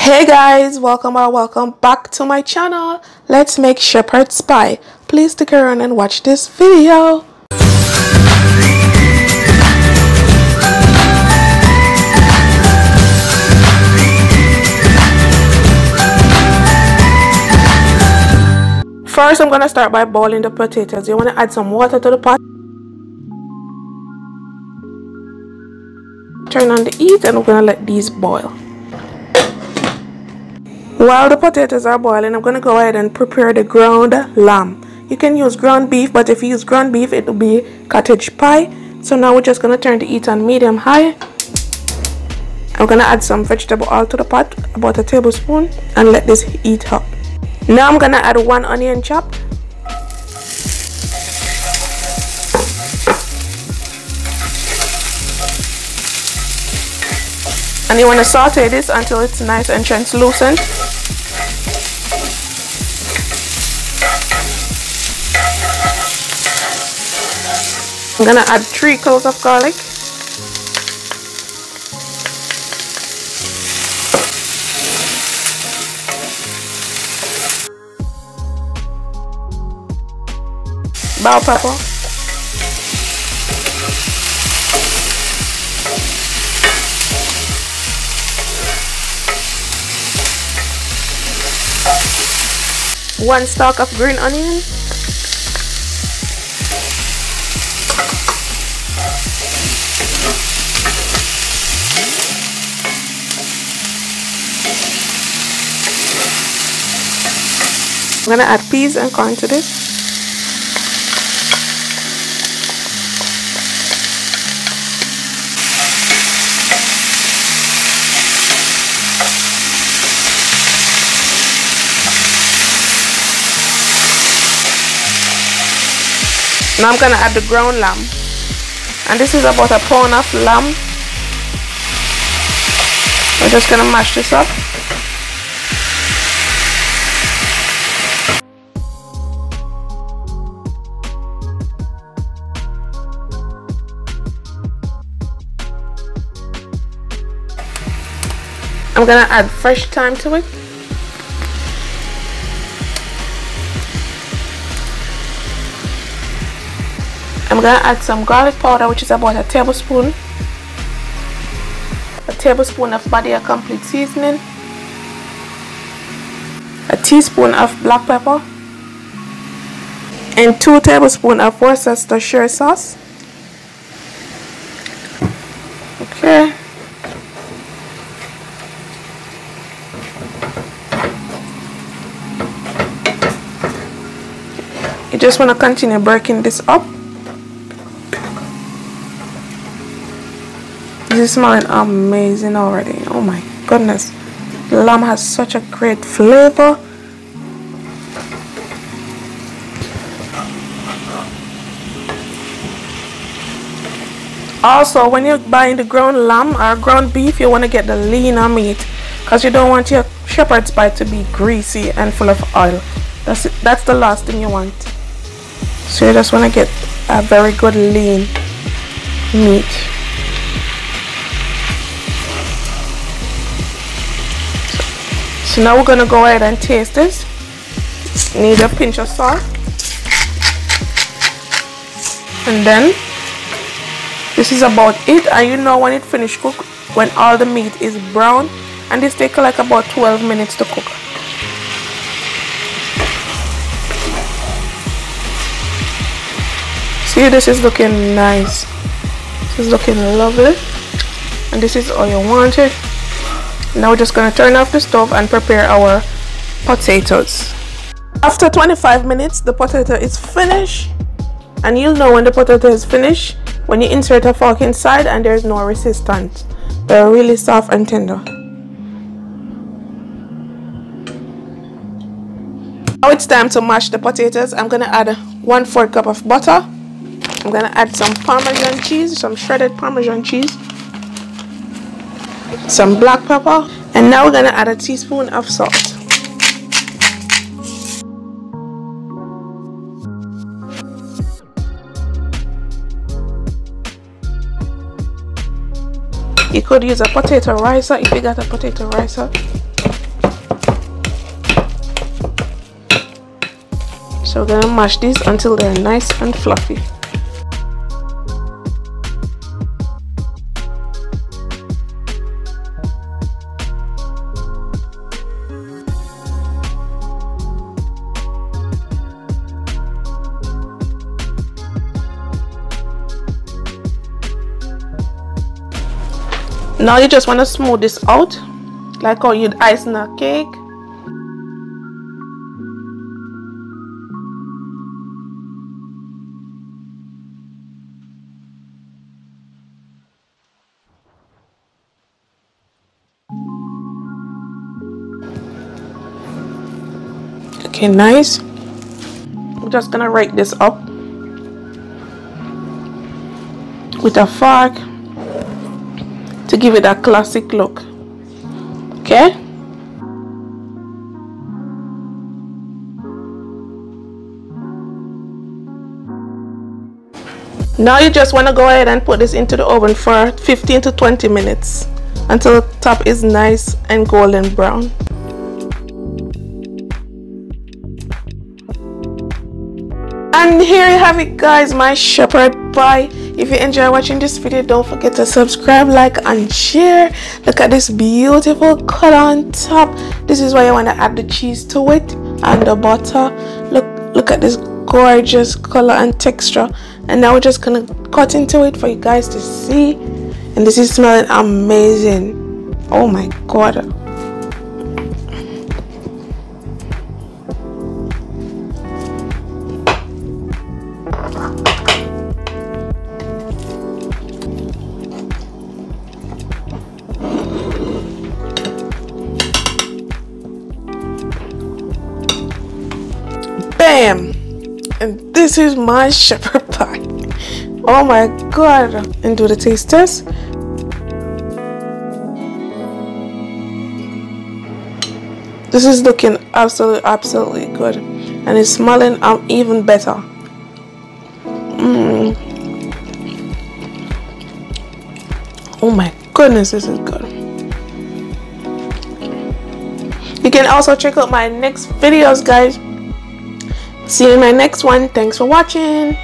Hey guys, welcome or welcome back to my channel. Let's make shepherd's pie. Please stick around and watch this video. First, I'm gonna start by boiling the potatoes. You want to add some water to the pot. Turn on the heat and we're gonna let these boil. While the potatoes are boiling, I'm going to go ahead and prepare the ground lamb. You can use ground beef, but if you use ground beef, it will be cottage pie. So now we're just going to turn the heat on medium high. I'm going to add some vegetable oil to the pot, about a tablespoon, and let this heat up. Now I'm going to add 1 onion chopped. And you want to saute this until it's nice and translucent. I'm gonna add 3 cloves of garlic. Bell pepper. One stalk of green onion. I'm gonna add peas and corn to this. Now I'm gonna add the ground lamb, and this is about a pound of lamb. We're just gonna mash this up. I'm gonna add fresh thyme to it. I'm gonna add some garlic powder, which is about a tablespoon. A tablespoon of Badia complete seasoning. A teaspoon of black pepper. And 2 tablespoons of Worcestershire sauce. Okay. You just want to continue breaking this up. This is smelling amazing already. Oh my goodness. The lamb has such a great flavor. Also, when you're buying the ground lamb or ground beef, you want to get the leaner meat, because you don't want your shepherd's pie to be greasy and full of oil. That's the last thing you want. So you just want to get a very good lean meat. So now we're going to go ahead and taste this. Need a pinch of salt. And then this is about it. And you know when it finished cook, when all the meat is brown, and this takes like about 12 minutes to cook. See, this is looking nice. This is looking lovely. And this is all you wanted. Now we're just going to turn off the stove and prepare our potatoes. After 25 minutes, the potato is finished. And you'll know when the potato is finished when you insert a fork inside and there's no resistance. They're really soft and tender. Now it's time to mash the potatoes. I'm going to add 1/4 cup of butter. I'm going to add some parmesan cheese, some shredded parmesan cheese, some black pepper, and now we're going to add a teaspoon of salt. You could use a potato ricer if you got a potato ricer. So we're gonna mash these until they're nice and fluffy. Now you just want to smooth this out like how you'd ice in a cake. Okay, nice. I'm just gonna rake this up with a fork to give it a classic look. Okay. Now you just want to go ahead and put this into the oven for 15 to 20 minutes until the top is nice and golden brown. And here you have it, guys, my Shepard pie. If you enjoy watching this video, don't forget to subscribe, like and share. Look at this beautiful color on top. This is why you want to add the cheese to it and the butter. Look at this gorgeous color and texture. And now we're just gonna cut into it for you guys to see. And this is smelling amazing. Oh my god. Bam! And this is my shepherd pie. Oh my god. And do the taste test. This is looking absolutely good, and it's smelling even better. Oh my goodness, this is good. You can also check out my next videos, guys. See you in my next one. Thanks for watching.